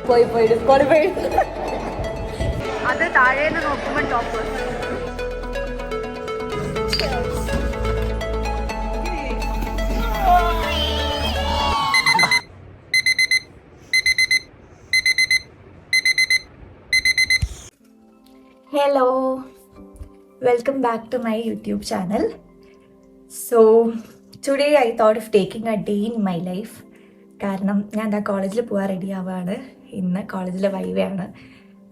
പോയി പോയി ഡിസ്കോളിൽ പോയി. അത് താഴേന്ന് നോക്കുമ്പോൾ top. Hello, welcome back to my YouTube channel. So today I thought of taking a day in my life. കാരണം ഞാൻ എന്താ കോളേജിൽ പോകാൻ റെഡി ആവുകയാണ്. ഇന്ന് കോളേജിലെ വൈവയാണ്.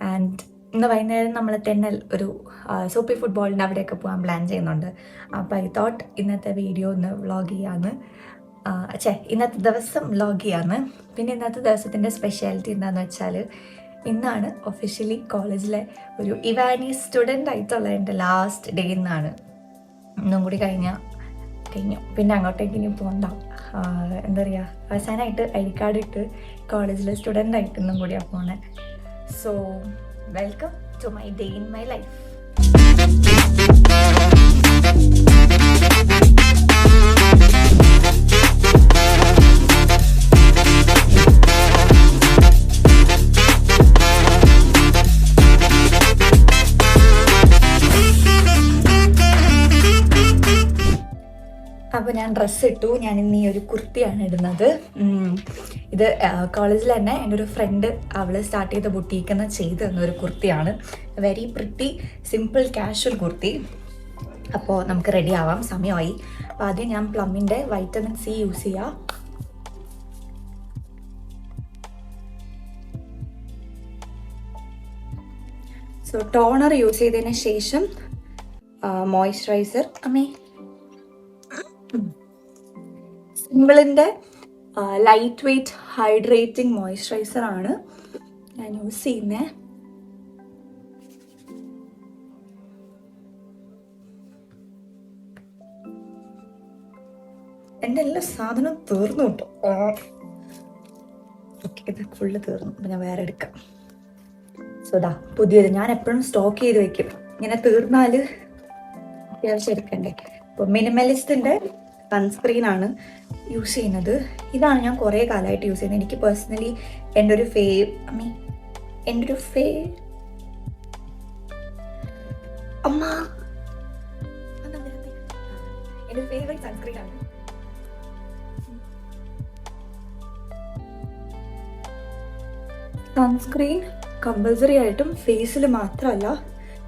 ആൻഡ് ഇന്ന് വൈകുന്നേരം നമ്മൾ തെന്നൽ ഒരു സോപ്പി ഫുട്ബോളിൻ്റെ അവിടെയൊക്കെ പോകാൻ പ്ലാൻ ചെയ്യുന്നുണ്ട്. അപ്പോൾ ഐ തോട്ട് ഇന്നത്തെ വീഡിയോ ഒന്ന് വ്ളോഗ് ചെയ്യാന്ന്, ഇന്നത്തെ ദിവസം വ്ളോഗ് ചെയ്യാന്ന്. പിന്നെ ഇന്നത്തെ ദിവസത്തിൻ്റെ സ്പെഷ്യാലിറ്റി എന്താണെന്ന് വെച്ചാൽ ഇന്നാണ് ഒഫീഷ്യലി കോളേജിലെ ഒരു ഇവാനി സ്റ്റുഡൻ്റ് ആയിട്ടുള്ള എൻ്റെ ലാസ്റ്റ് ഡേ എന്നാണ്. ഇന്നും കൂടി കഴിഞ്ഞു. പിന്നെ അങ്ങോട്ടേക്ക് ഇനി പോകണ്ടാവും. എന്താ പറയുക, അവസാനമായിട്ട് ഐ ഡി കാർഡ് ഇട്ട് കോളേജിലെ സ്റ്റുഡൻ്റ് ആയിട്ട് ഇന്നും കൂടിയാണ് പോണേ. So welcome to my day in my life. അപ്പോൾ ഞാൻ ഡ്രസ്സ് ഇട്ടു. ഞാൻ ഇന്ന് ഈ ഒരു കുർത്തിയാണ് ഇടുന്നത്. ഇത് കോളേജിൽ തന്നെ എൻ്റെ ഒരു ഫ്രണ്ട് അവൾ സ്റ്റാർട്ട് ചെയ്ത ബുട്ടീക്കെന്ന് ചെയ്ത് തന്നൊരു കുർത്തിയാണ്. Very pretty simple casual kurti. അപ്പോൾ നമുക്ക് റെഡി ആവാം, സമയമായി. അപ്പോൾ ആദ്യം ഞാൻ പ്ലമ്മിൻ്റെ വൈറ്റമിൻ സി യൂസ് ചെയ്യാം. സോ ടോണർ യൂസ് ചെയ്തതിന് ശേഷം മോയ്സ്ചറൈസർ സിമ്പിളിൻ്റെ ലൈറ്റ് വെയ്റ്റ് ഹൈഡ്രേറ്റിംഗ് മോയ്സ്ചറൈസർ ആണ് ഞാൻ യൂസ് ചെയ്യുന്നത്. എൻ്റെ എല്ലാ സാധനവും തീർന്നു കേട്ടോ. ഇത് ഫുള്ള് തീർന്നു. അപ്പം ഞാൻ വേറെ എടുക്കാം. സോ ദാ പുതിയത് ഞാൻ എപ്പോഴും സ്റ്റോക്ക് ചെയ്ത് വെക്കും. ഇങ്ങനെ തീർന്നാൽ അത്യാവശ്യം എടുക്കണ്ടേ. അപ്പോൾ മിനിമലിസ്റ്റിൻ്റെ സൺസ്ക്രീൻ ആണ് യൂസ് ചെയ്യുന്നത്. ഇതാണ് ഞാൻ കുറേ കാലമായിട്ട് യൂസ് ചെയ്യുന്നത്. എനിക്ക് പേഴ്സണലി എൻ്റെ ഒരു എൻ്റെ ഫേവറേറ്റ് സൺസ്ക്രീൻ ആണ്. സൺസ്ക്രീൻ കമ്പൽസറി ആയിട്ടും ഫേസിൽ മാത്രമല്ല,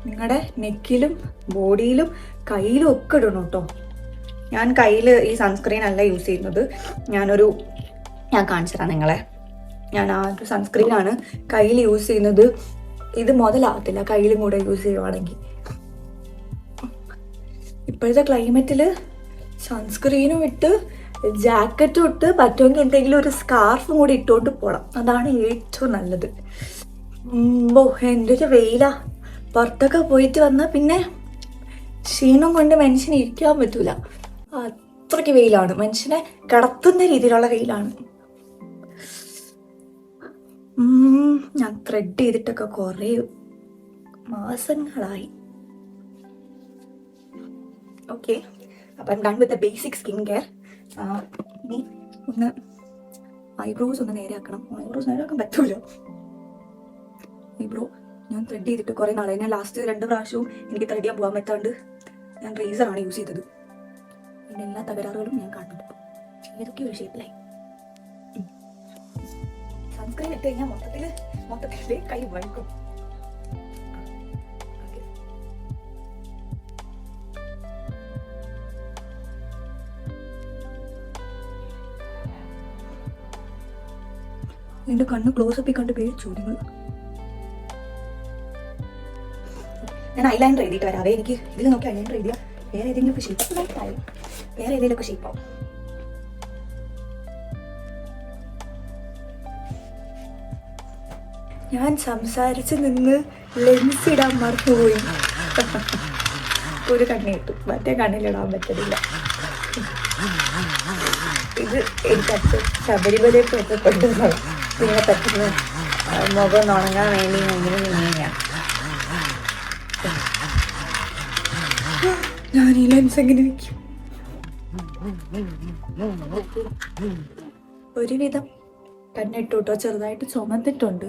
നിങ്ങളുടെ നെക്കിലും ബോഡിയിലും കയ്യിലും ഒക്കെ ഇടണം കേട്ടോ. ഞാൻ കയ്യിൽ ഈ സൺസ്ക്രീൻ അല്ല യൂസ് ചെയ്യുന്നത്. ഞാൻ കാണിച്ചു തരാം നിങ്ങളെ. ഞാൻ ആ ഒരു സൺസ്ക്രീനാണ് കയ്യിൽ യൂസ് ചെയ്യുന്നത്. ഇത് മുതലാകത്തില്ല കയ്യിലും കൂടെ യൂസ് ചെയ്യുവാണെങ്കിൽ. ഇപ്പോഴത്തെ ക്ലൈമറ്റിൽ സൺസ്ക്രീനും ഇട്ട് ജാക്കറ്റും ഇട്ട് പറ്റുമെങ്കിൽ എന്തെങ്കിലും ഒരു സ്കാർഫും കൂടി ഇട്ടുകൊണ്ട് പോകണം. അതാണ് ഏറ്റവും നല്ലത്. എൻ്റെ ഒരു വെയിലാ. പുറത്തൊക്കെ പോയിട്ട് വന്നാൽ പിന്നെ ക്ഷീണം കൊണ്ട് മനുഷ്യന് ഇരിക്കാൻ പറ്റൂല. അത്രയ്ക്ക് വെയിലാണ്. മനുഷ്യനെ കടത്തുന്ന രീതിയിലുള്ള വെയിലാണ്. ഞാൻ ത്രെഡ് ചെയ്തിട്ടൊക്കെ കുറേ മാസങ്ങളായി. ഓക്കെ, അപ്പം done with the basic skin care. ഇനി ഒന്ന് ഐബ്രോസ് ഒന്ന് നേരെയാക്കണം. ഐബ്രോസ് നേരെയാക്കാൻ പറ്റൂല. ഐബ്രോ ഞാൻ ത്രെഡ് ചെയ്തിട്ട് കുറേ നാളെ. ഞാൻ ലാസ്റ്റ് 2 പ്രാവശ്യവും എനിക്ക് ത്രെഡ് ചെയ്യാൻ പോകാൻ പറ്റാണ്ട് ഞാൻ റേസറാണ് യൂസ് ചെയ്തത്. എൻ്റെ എല്ലാ തകരാറുകളും ഞാൻ കാണുന്നുണ്ട്. ഏതൊക്കെ ഒരു ഷേപ്പിലായി. സൺസ്ക്രീൻ ഇട്ട് കഴിഞ്ഞാൽ മൊത്തത്തിൽ കൈ വഴുക്കും. എൻ്റെ കണ്ണ് ക്ലോസപ്പിൽ കണ്ട് പേടിച്ചു നിങ്ങൾ. ഞാൻ ഐലൈനർ എഴുതിയിട്ട് വരാവേ. എനിക്ക് ഇതിൽ നോക്കി ഐലൈനർ എഴുതിയാൽ വേറെ ഏതെങ്കിലുമൊക്കെ ഷേപ്പാവും. ഞാൻ സംസാരിച്ച് നിന്ന് ലെൻസ് ഇടാൻ മറന്നുപോയി. ഒരു കണ്ണി ഇട്ടു, മറ്റേ കണ്ണിലിടാൻ പറ്റത്തില്ല. ഇത് എനിക്ക് ശബരിമലയിൽ പോയിട്ട് കൊണ്ടുവന്നത്. പിന്നെ പറ്റുന്ന മുഖം ഉണങ്ങാൻ വേണ്ടി ഇങ്ങനെയാണ്. ഞാൻ ഈ ലെൻസ് എങ്ങനെ വയ്ക്കും? ഒരുവിധം കണ്ണിട്ടു കേട്ടോ, ചെറുതായിട്ട് ചുമന്നിട്ടുണ്ട്.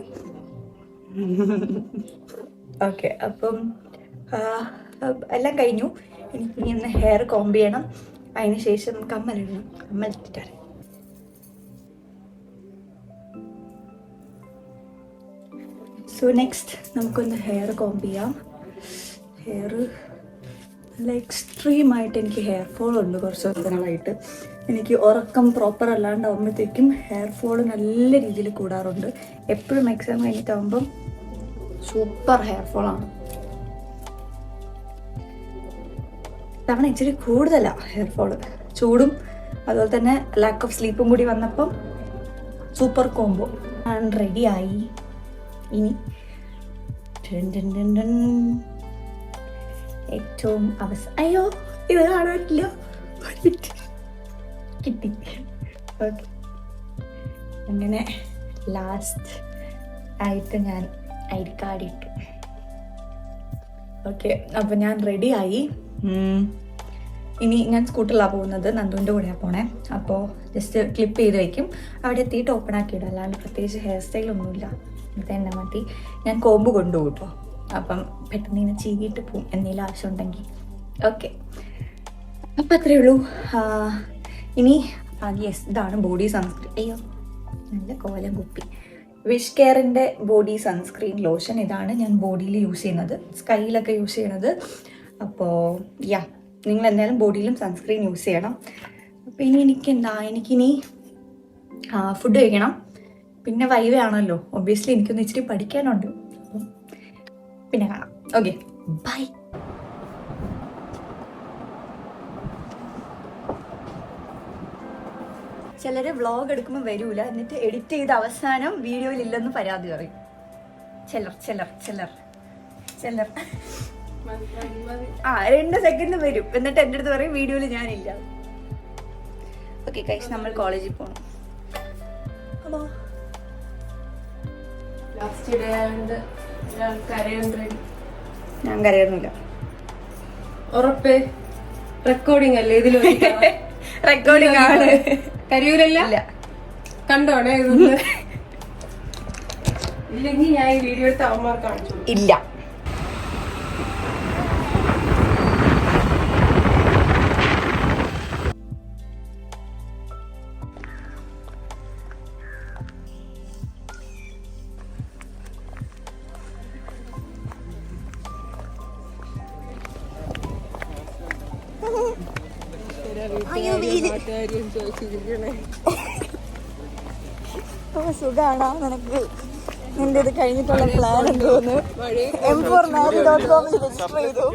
ഓക്കെ, അപ്പം എല്ലാം കഴിഞ്ഞു. എനിക്ക് ഇനി ഒന്ന് ഹെയർ കോംബ് ചെയ്യണം. അതിന് ശേഷം കമ്മലിടണം. കമ്മലിട്ടിട്ടാണ്. സോ നെക്സ്റ്റ് നമുക്കൊന്ന് ഹെയർ കോംബ് ചെയ്യാം. ഹെയർ നല്ല എക്സ്ട്രീമായിട്ട് എനിക്ക് ഹെയർ ഫോൾ ഉണ്ട് കുറച്ച് ദിവസങ്ങളായിട്ട്. എനിക്ക് ഉറക്കം പ്രോപ്പർ അല്ലാണ്ടാവുമ്പോഴത്തേക്കും ഹെയർ ഫോൾ നല്ല രീതിയിൽ കൂടാറുണ്ട്. എപ്പോഴും എക്സാം കഴിഞ്ഞിട്ടാകുമ്പം സൂപ്പർ ഹെയർ ഫോളാണ്. തവണ ഇച്ചിരി കൂടുതലാണ് ഹെയർ ഫോള്. ചൂടും അതുപോലെ തന്നെ ലാക്ക് ഓഫ് സ്ലീപ്പും കൂടി വന്നപ്പം സൂപ്പർ കോംബോ. ഞാൻ റെഡിയായി. ഇനി ഏറ്റവും അയ്യോ ഇത് കാണാൻ പറ്റില്ല. കിട്ടി. ഓക്കെ, അങ്ങനെ ലാസ്റ്റ് ആയിട്ട് ഞാൻ ഐ ഡി കാർഡ് ഇട്ടു. ഓക്കെ, അപ്പം ഞാൻ റെഡിയായി. ഇനി ഞാൻ സ്കൂട്ടറിലാണ് പോകുന്നത്. നന്ദുവിൻ്റെ കൂടെയാണ് പോണേ. അപ്പോൾ ജസ്റ്റ് ക്ലിപ്പ് ചെയ്ത് വയ്ക്കും. അവിടെ എത്തിയിട്ട് ഓപ്പൺ ആക്കിയിടും. അല്ലാണ്ട് പ്രത്യേകിച്ച് ഹെയർ സ്റ്റൈലൊന്നുമില്ല. ഇത് തന്നെ മതി. ഞാൻ കോമ്പ് കൊണ്ടുപോകും കേട്ടോ. അപ്പം പെട്ടെന്ന് ഇങ്ങനെ ചീകിയിട്ട് പോവും എന്തെങ്കിലും ആവശ്യം ഉണ്ടെങ്കിൽ. ഓക്കെ, അപ്പം അത്രയേ ഉള്ളൂ. ഇനി യെസ്, ഇതാണ് ബോഡി സൺസ്ക്രീൻ. അയ്യോ നല്ല കോലം കുപ്പി. വിഷ് കെയറിൻ്റെ ബോഡി സൺസ്ക്രീൻ ലോഷൻ. ഇതാണ് ഞാൻ ബോഡിയിൽ യൂസ് ചെയ്യുന്നത്, സ്കൈയിലൊക്കെ യൂസ് ചെയ്യണത്. അപ്പോൾ നിങ്ങൾ എന്തായാലും ബോഡിയിലും സൺസ്ക്രീൻ യൂസ് ചെയ്യണം. അപ്പോൾ എനിക്കിനി ഫുഡ് കഴിക്കണം. പിന്നെ വൈവേ ആണല്ലോ, ഒബ്വിയസ്ലി എനിക്കൊന്ന് ഇച്ചിരി പഠിക്കാനുണ്ട്. പിന്നെ കാണാം. Okay, by. ചിലർ വ്ളോഗ് എടുക്കുമ്പോൾ വരൂല, എന്നിട്ട് എഡിറ്റ് ചെയ്ത് അവസാനം വീഡിയോയിൽ ഇല്ലെന്ന് പരാതി പറയും. ചിലർ 2 സെക്കൻഡ് വരും, എന്നിട്ട് എൻ്റെ അടുത്ത് പറയും വീഡിയോയിൽ ഞാനില്ല. ഓക്കെ ഗൈസ്, നമ്മൾ കോളേജിൽ പോകണം. ഞാൻ കരയുന്നില്ല. ഉറപ്പ് റെക്കോർഡിംഗ് അല്ലേ? ഇതിൽ റെക്കോർഡിംഗ് ആണ്. കരയൂരല്ല കണ്ടോണേ. ഇല്ലെങ്കിൽ ഞാൻ ഈ വീഡിയോ എടുത്ത് അവന്മാർ കാണിച്ചു. ഇല്ല. സുഖാണോ നിനക്ക്? നിന്റെ ഇത് കഴിഞ്ഞിട്ടുള്ള പ്ലാൻ എന്തോന്ന്? M4marry.com രജിസ്റ്റർ ചെയ്തു.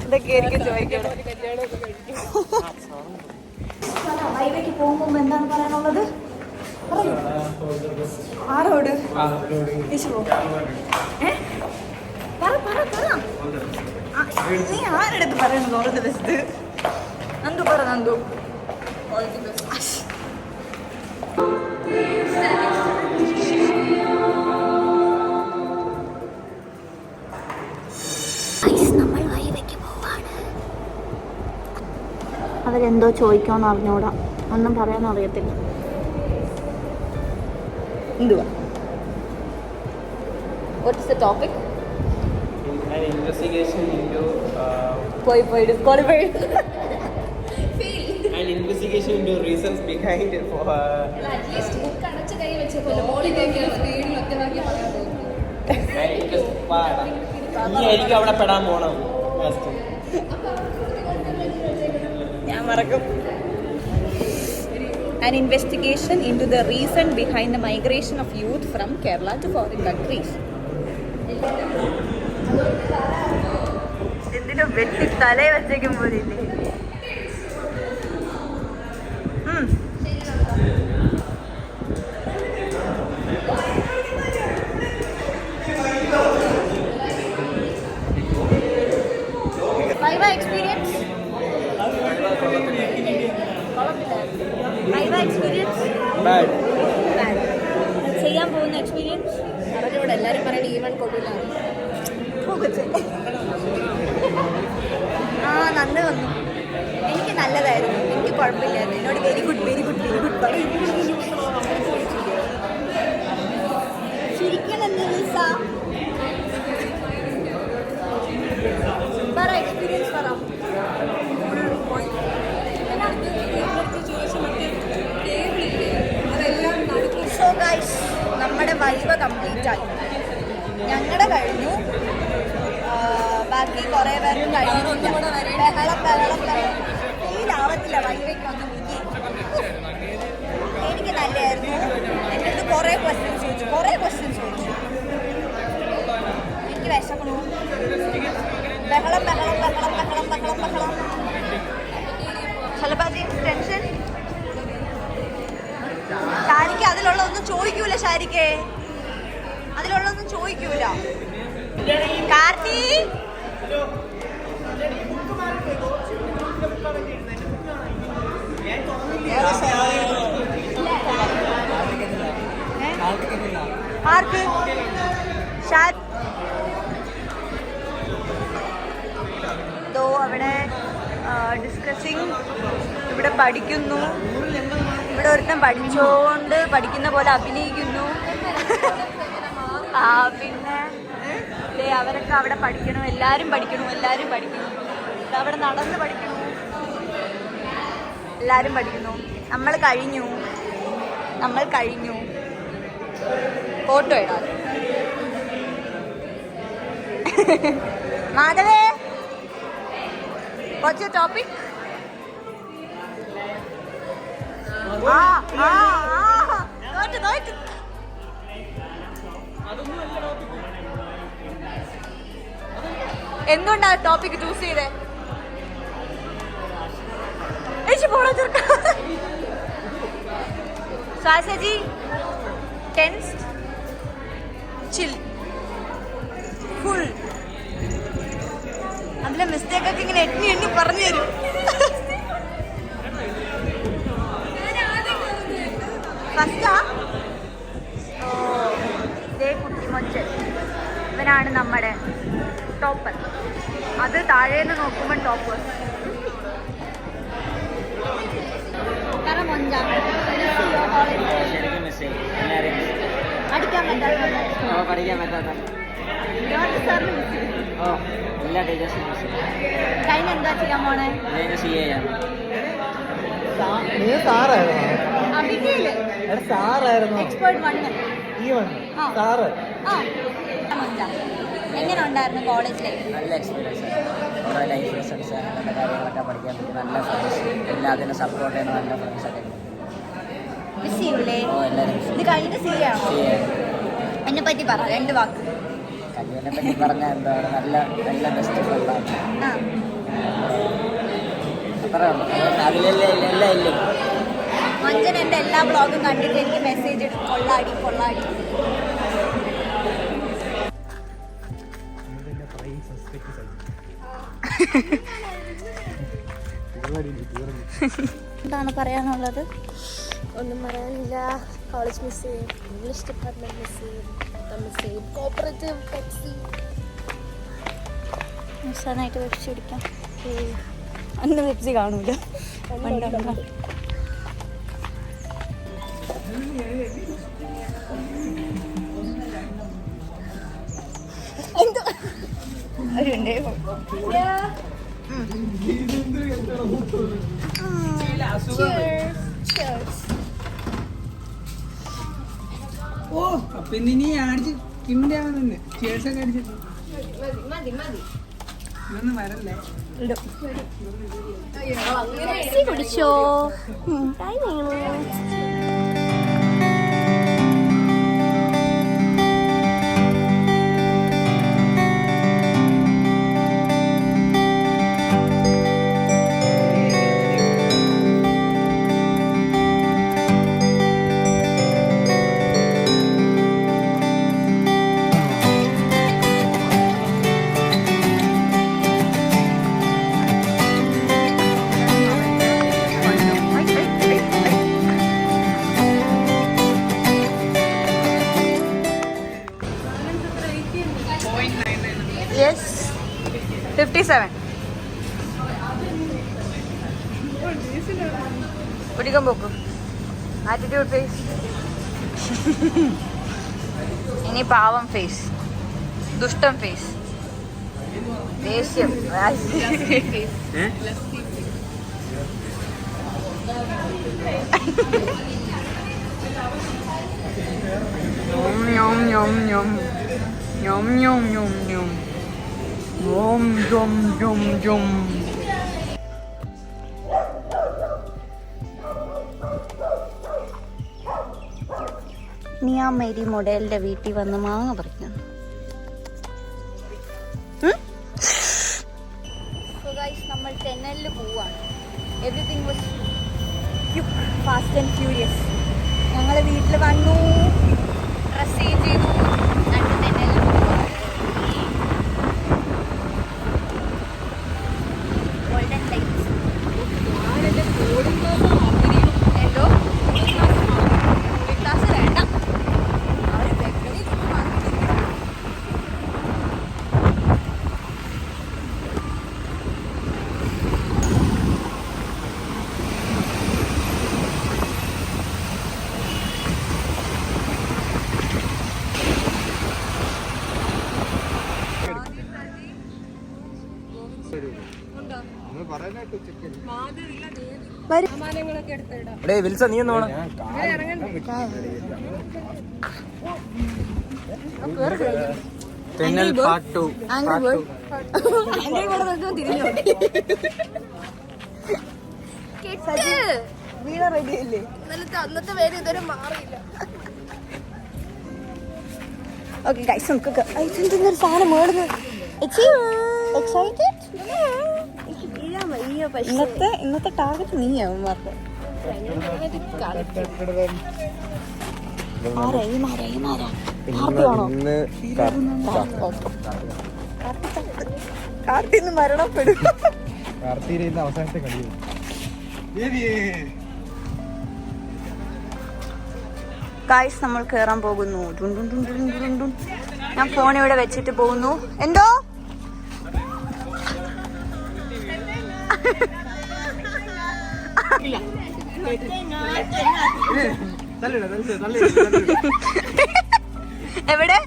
ഇതൊക്കെ ആയിരിക്കും ചോദിക്കണം. ഹൈവേക്ക് പോകുമ്പോ എന്താണ് പറയാനുള്ളത്? ആരോട്? നീ ആരെടുത്ത് പറയുന്നത്? All the best. നന്ദു പറ. Nandu all the best. നമ്മൾ ഹൈവേക്ക് പോവാണ്. അവരെന്തോ ചോദിക്കുമെന്ന് അറിഞ്ഞൂടാ, ഒന്നും പറയാൻ അറിയത്തില്ല. എന്തുവാ? What is the topic? An investigation into disqualified. An investigation into reasons behind for at least book അടച്ച കൈ വെച്ചപ്പോൾ ബോളി കേൾക്കാൻ സ്പീഡിൽ ഒറ്റവാക്കി പറയാൻ ഈ എനിക്ക് അവിടെ പെടാൻ പോണം. ഞാൻ മറക്കും. An investigation into the reason behind the migration of youth from Kerala to foreign countries. എന്തിനോ വെട്ടി തലേ വെച്ചേക്കും പോലില്ലേ? Viva experience? Viva experience? Bad. ചെയ്യാൻ പോകുന്ന എക്സ്പീരിയൻസ് അവരോട് എല്ലാവരും പറയുന്നത് ഈവൻ കൊള്ളില്ല. നന്ദി വന്നു. കുഴപ്പമില്ലായിരുന്നു. എന്നോട് very good very good very good പറയും. പറ എക്സ്പീരിയൻസ് പറ. സോ ഗൈസ്, നമ്മുടെ വൈബ് കംപ്ലീറ്റ് ആയി. ഞങ്ങളുടെ കഴിഞ്ഞു, ബാക്കി കുറേ പേർക്ക് കഴിഞ്ഞില്ല. ബഹളം ഫീലാവത്തില്ല വൈബൊക്കെ. എനിക്ക് നല്ലതായിരുന്നു. എൻ്റെ അടുത്ത് കുറേ ക്വസ്റ്റ്യൻസ് ചോദിച്ചു. എനിക്ക് വിശക്കണു. ബഹളം ശലഭാജി ടെൻഷൻ. ഷാരിക്ക് അതിലുള്ളതൊന്നും ചോദിക്കൂല. അതിലുള്ളതൊന്നും ചോദിക്കൂല. കാർത്തി ആർക്ക് ദോ അവിടെ ഡിസ്കസിങ്. ഇവിടെ പഠിക്കുന്നു. ഇവിടെ ഒരുത്തൻ പഠിച്ചുകൊണ്ട് പഠിക്കുന്ന പോലെ അഭിനയിക്കുന്നു. പിന്നെ അവരൊക്കെ അവിടെ പഠിക്കണം. എല്ലാവരും പഠിക്കണം. അവിടെ നടന്ന് പഠിക്കണം. എല്ലാവരും പഠിക്കുന്നു. നമ്മൾ കഴിഞ്ഞു. ഫോട്ടോ ഇടാം. മാധവേ, വാട്ട്സ് യുവർ ടോപ്പിക്? എന്തുകൊണ്ടാ ടോപ്പിക് ചൂസ് ചെയ്തേ? സാസജി ടെൻസ് ചിൽ ഫുൾ. അതിലെ മിസ്റ്റേക്കൊക്കെ ഇങ്ങനെ എണ്ണി പറഞ്ഞു തരും. ഫസ്റ്റാ കുട്ടിമൊച്ചൻ. ഇവനാണ് നമ്മുടെ ടോപ്പർ. അത് താഴേന്ന് നോക്കുമ്പോൾ ടോപ്പർ. അടിക്കാൻ പറ്റാത്ത കഴിഞ്ഞ എന്താ ചെയ്യാൻ പോണേ? എക്സ്പേർട്ട് 1. എങ്ങനെ ഉണ്ടായിരുന്നു കോളേജ് ലൈഫ്? നല്ല എക്സ്പീരിയൻസ്. കുറേ ലൈഫ് ലെസൺസ് അങ്ങനത്തെ കാര്യങ്ങളൊക്കെ പഠിക്കാൻ പറ്റി. നല്ല ഫ്രണ്ട്സ്, എല്ലാത്തിനും സപ്പോർട്ട് ചെയ്യുന്ന നല്ല ഫ്രണ്ട്സൊക്കെ. മിസ് ചെയ്യൂലേ? ഇത് കഴിഞ്ഞിട്ട് ചെയ്യാണോ? എന്നെ പറ്റി പറ 2 വാക്ക്. കല്യാണെ പറ്റി പറഞ്ഞാൽ എന്താണ്, നല്ല ബെസ്റ്റ് ഫ്രണ്ടാണ്. അത്രേ ഉള്ളൂ. അതിലെല്ലാം ഇല്ലേ. മഞ്ജൻ എൻ്റെ എല്ലാ ബ്ലോഗും കണ്ടിട്ട് എനിക്ക് മെസ്സേജ് ഇടും, കൊള്ളാടി. എന്താണ് പറയാനുള്ളത്? ഒന്നും പറയാനില്ല. കോളേജ് മിസ് ചെയ്യും, ഇംഗ്ലീഷ് ഡിപ്പാർട്ട്മെന്റ് മിസ് ചെയ്യും, കോപ്പറേറ്റീവ് ടാക്സി. അവസാനമായിട്ട് പെപ്സി കുടിക്കാം. അന്ന് പെപ്സി കാണൂല. ഓ പിന്നെ നീ അടിച്ച് കിണ്ടിയാവുന്നെ ചേഴ്സൊക്കെ അടിച്ചിട്ട് ഇതൊന്നും വരല്ലേ. കുടിച്ചോ? Yes, 57. പിടിക്കാൻ പോക്കും ആറ്റിറ്റ്യൂഡ് ഫേസ്. ഇനി പാവം ഫേസ്, ദുഷ്ടം ഫേസ്, ദേഷ്യം. നീ ആ മേരി മോഡലിന്റെ വീട്ടിൽ വന്ന് മാങ്ങ പറിക്കുന്നു. നമ്മൾ തെന്നലിൽ പോവാണ്. Everything was fast and furious. ഞങ്ങൾ വീട്ടിൽ വന്നു, ഡ്രസ് ചേഞ്ച് ചെയ്തു, രണ്ട് തെന്നലിൽ പോവാണ്. Golden light. എന്തോ ക്ലാസ് വേണ്ട. വിൽസ നീ ഒന്ന് വേണം. തെന്നൽ പാട്ടു അന്നത്തെ പേര് ഇതുവരെ മാറിയില്ല. ഓക്കെ ഗൈസ്, നമുക്ക് ഒരു സാധനം മേടുന്നത്. ഇന്നത്തെ ടാർഗറ്റ് നീയാവും. കാർത്തിന്ന് മരണപ്പെടും. അവസാനത്തെ കളി ഗൈസ്, നമ്മൾ കേറാൻ പോകുന്നു. ഞാൻ ഫോൺ ഇവിടെ വെച്ചിട്ട് പോകുന്നു. എന്തോ എവിടെ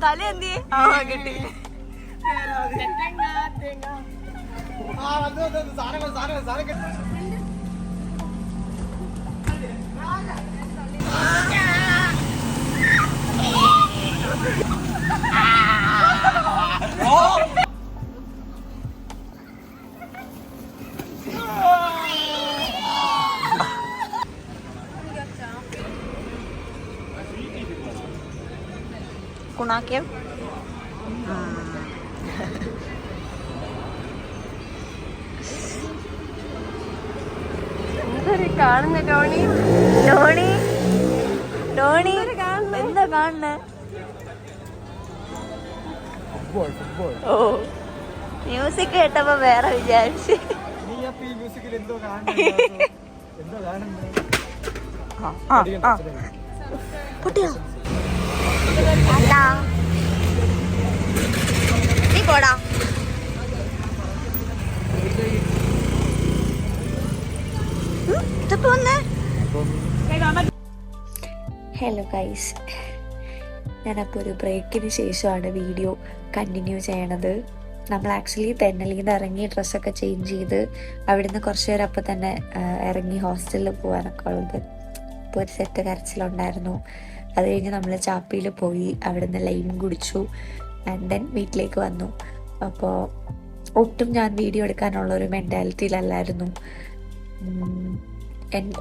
തല എന്തിയെ? കിട്ടി. കുണാക്കിയം കാണുന്ന ടോണി ടോണി ടോണി എന്താ കാണുന്നേ? ഓ, മ്യൂസിക് കേട്ടപ്പോ വേറെ വിചാരിച്ചു. പൊട്ടിയോ? അല്ല നീ പോടാ. ഹലോ ഗൈസ്, ഞാനപ്പോൾ ഒരു ബ്രേക്കിന് ശേഷമാണ് വീഡിയോ കണ്ടിന്യൂ ചെയ്യണത്. നമ്മൾ ആക്ച്വലി തെന്നലിൽ നിന്ന് ഇറങ്ങി ഡ്രസ്സൊക്കെ ചേഞ്ച് ചെയ്ത് അവിടുന്ന് കുറച്ച് നേരം അപ്പം തന്നെ ഇറങ്ങി ഹോസ്റ്റലിൽ പോകാനൊക്കെ ഉള്ളത്. ഇപ്പോൾ ഒരു സെറ്റ് കരച്ചിലുണ്ടായിരുന്നു. അത് കഴിഞ്ഞ് നമ്മൾ ചാപ്പിയിൽ പോയി അവിടുന്ന് ലൈം കുടിച്ചു. ആൻഡ് ദെൻ വീട്ടിലേക്ക് വന്നു. അപ്പോൾ ഒട്ടും ഞാൻ വീഡിയോ എടുക്കാനുള്ള ഒരു മെൻറ്റാലിറ്റിയിലല്ലായിരുന്നു.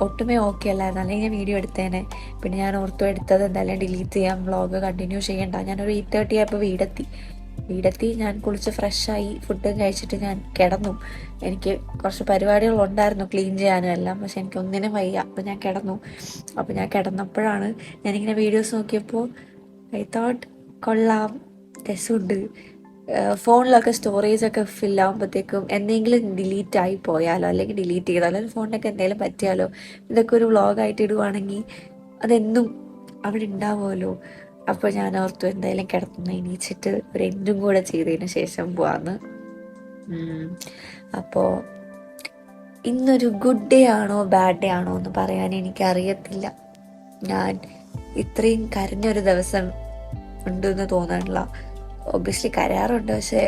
ഒട്ടുമേ ഓക്കെ അല്ലായിരുന്നു. അല്ലെങ്കിൽ ഞാൻ വീഡിയോ എടുത്തേനെ. പിന്നെ ഞാൻ ഓർത്തു എടുത്തത് എന്തായാലും ഡിലീറ്റ് ചെയ്യാം, വ്ളോഗ് കണ്ടിന്യൂ ചെയ്യണ്ട. ഞാനൊരു 8:30 ആയപ്പോൾ വീടെത്തി. ഞാൻ കുളിച്ച് ഫ്രഷായി ഫുഡും കഴിച്ചിട്ട് ഞാൻ കിടന്നു. എനിക്ക് കുറച്ച് പരിപാടികളുണ്ടായിരുന്നു, ക്ലീൻ ചെയ്യാനും എല്ലാം. പക്ഷെ എനിക്ക് ഒന്നിനും വയ്യ. അപ്പോൾ ഞാൻ കിടന്നു. അപ്പോൾ ഞാൻ കിടന്നപ്പോഴാണ് ഞാനിങ്ങനെ വീഡിയോസ് നോക്കിയപ്പോൾ ഐ തോട്ട് കൊള്ളാം, രസമുണ്ട്. ഫോണിലൊക്കെ സ്റ്റോറേജൊക്കെ ഫില്ലാകുമ്പോഴത്തേക്കും എന്തെങ്കിലും ഡിലീറ്റ് ആയി പോയാലോ, അല്ലെങ്കിൽ ഡിലീറ്റ് ചെയ്താലോ, അല്ലെങ്കിൽ ഫോണിനൊക്കെ എന്തെങ്കിലും പറ്റിയാലോ, ഇതൊക്കെ ഒരു വ്ളോഗായിട്ട് ഇടുവാണെങ്കിൽ അതെന്നും അവിടെ ഉണ്ടാവുമല്ലോ. അപ്പോൾ ഞാൻ ഓർത്തു എന്തായാലും കിടന്ന് എണീച്ചിട്ട് ഒരു എൻഡും കൂടെ ചെയ്തതിന് ശേഷം പോവാന്ന്. അപ്പോൾ ഇന്നൊരു ഗുഡ് ഡേ ആണോ ബാഡ് ഡേ ആണോ എന്ന് പറയാൻ എനിക്കറിയത്തില്ല. ഞാൻ ഇത്രയും കരഞ്ഞൊരു ദിവസം ഉണ്ടെന്ന് തോന്നാനില്ല. ഒബ്വിയസ്ലി കരയാറുണ്ട്, പക്ഷേ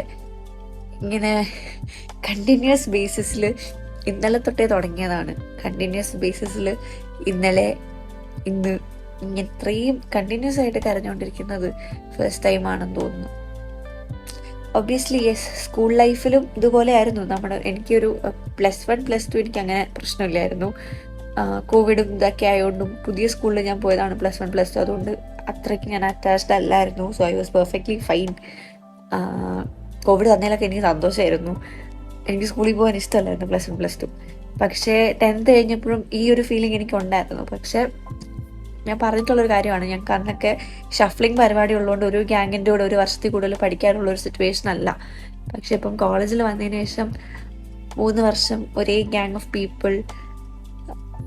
ഇങ്ങനെ കണ്ടിന്യൂസ് ബേസിസിൽ ഇന്നലെ തൊട്ടേ തുടങ്ങിയതാണ്. കണ്ടിന്യൂസ് ബേസിസിൽ ഇന്നലെ ഇന്ന് ഇങ്ങനെ ഇത്രയും കണ്ടിന്യൂസ് ആയിട്ട് കരഞ്ഞുകൊണ്ടിരിക്കുന്നത് ഫസ്റ്റ് ടൈം ആണെന്ന് തോന്നുന്നു. ഒബ്വിയസ്ലി യെസ്, സ്കൂൾ ലൈഫിലും ഇതുപോലെ ആയിരുന്നു. എനിക്കൊരു +1 +2 എനിക്ക് അങ്ങനെ പ്രശ്നമില്ലായിരുന്നു. കോവിഡും ഇതൊക്കെ ആയതുകൊണ്ടും പുതിയ സ്കൂളിൽ ഞാൻ പോയതാണ് +1 +2, അതുകൊണ്ട് അത്രയ്ക്ക് ഞാൻ അറ്റാച്ച്ഡ് അല്ലായിരുന്നു. So I was perfectly fine. Covid തന്നതിലൊക്കെ എനിക്ക് സന്തോഷമായിരുന്നു. എനിക്ക് സ്കൂളിൽ പോകാൻ ഇഷ്ടമല്ലായിരുന്നു +1 +2. പക്ഷേ 10th കഴിഞ്ഞപ്പോഴും ഈ ഒരു ഫീലിംഗ് എനിക്ക് ഉണ്ടായിരുന്നു. പക്ഷേ ഞാൻ പറഞ്ഞിട്ടുള്ളൊരു കാര്യമാണ്, ഞങ്ങൾക്ക് അന്നൊക്കെ ഷഫ്ലിംഗ് പരിപാടി ഉള്ളതുകൊണ്ട് ഒരു ഗ്യാങ്ങിൻ്റെ കൂടെ ഒരു വർഷത്തിൽ കൂടുതൽ പഠിക്കാനുള്ളൊരു സിറ്റുവേഷൻ അല്ല. പക്ഷെ ഇപ്പം കോളേജിൽ വന്നതിന് ശേഷം 3 വർഷം ഒരേ ഗ്യാങ് ഓഫ് പീപ്പിൾ,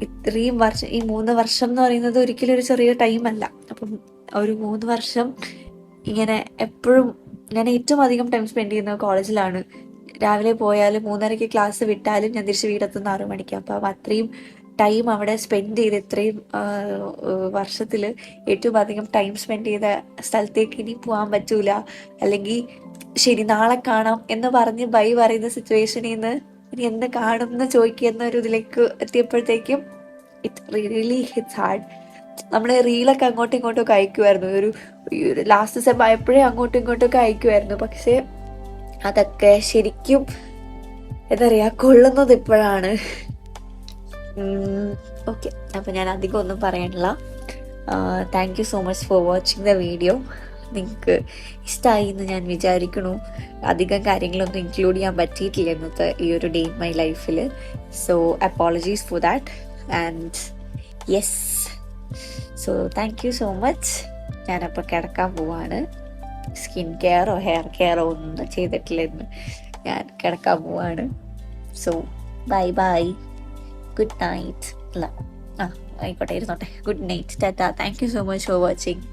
ഇത്രയും വർഷം, ഈ 3 വർഷം എന്ന് പറയുന്നത് ഒരിക്കലും ഒരു ചെറിയ ടൈമല്ല. അപ്പം ഒരു 3 വർഷം ഇങ്ങനെ എപ്പോഴും ഞാൻ ഏറ്റവും അധികം ടൈം സ്പെൻഡ് ചെയ്യുന്നത് കോളേജിലാണ്. രാവിലെ പോയാലും 3:30 ക്ലാസ് വിട്ടാലും ഞാൻ തിരിച്ച് വീടെത്തുന്ന 6 മണിക്ക്. അപ്പം അത്രയും ടൈം അവിടെ സ്പെൻഡ് ചെയ്ത്, ഇത്രയും വർഷത്തിൽ ഏറ്റവും അധികം ടൈം സ്പെൻഡ് ചെയ്ത സ്ഥലത്തേക്ക് ഇനി പോകാൻ പറ്റൂല, അല്ലെങ്കിൽ ശരി നാളെ കാണാം എന്ന് പറഞ്ഞ് ബൈ പറയുന്ന സിറ്റുവേഷനിൽ നിന്ന് ഇനി എന്ന് കാണും എന്ന് ചോദിക്കുന്ന ഒരു ഇതിലേക്ക് എത്തിയപ്പോഴത്തേക്കും ഇറ്റ് റിയലി ഹിറ്റ്സ് ഹാർഡ്. നമ്മൾ റീലൊക്കെ അങ്ങോട്ടും ഇങ്ങോട്ടും അയക്കുമായിരുന്നു. ഒരു ലാസ്റ്റ് സെം ആയപ്പോഴേ അങ്ങോട്ടും ഇങ്ങോട്ടൊക്കെ അയക്കുമായിരുന്നു. പക്ഷേ അതൊക്കെ ശരിക്കും എന്താ പറയുക, കൊള്ളുന്നത് ഇപ്പോഴാണ്. ഓക്കെ, അപ്പം ഞാൻ അധികം ഒന്നും പറയാനില്ല. Thank you so much for watching the video. നിങ്ങൾക്ക് ഇഷ്ടമായി എന്ന് ഞാൻ വിചാരിക്കണു. അധികം കാര്യങ്ങളൊന്നും ഇൻക്ലൂഡ് ചെയ്യാൻ പറ്റിയിട്ടില്ല ഇന്നത്തെ ഈ ഒരു ഡേ ഇൻ മൈ ലൈഫിൽ. So apologies for that. And yes, so thank you so much. ഞാനപ്പോൾ കിടക്കാൻ പോവാണ്. സ്കിൻ കെയറോ ഹെയർ കെയറോ ഒന്നും ചെയ്തിട്ടില്ലെന്ന് ഞാൻ കിടക്കാൻ പോവാണ്. So bye bye, good night. അല്ല ആയിക്കോട്ടെ, ഇരുന്നോട്ടെ. Good night, Tata. Thank you so much for watching.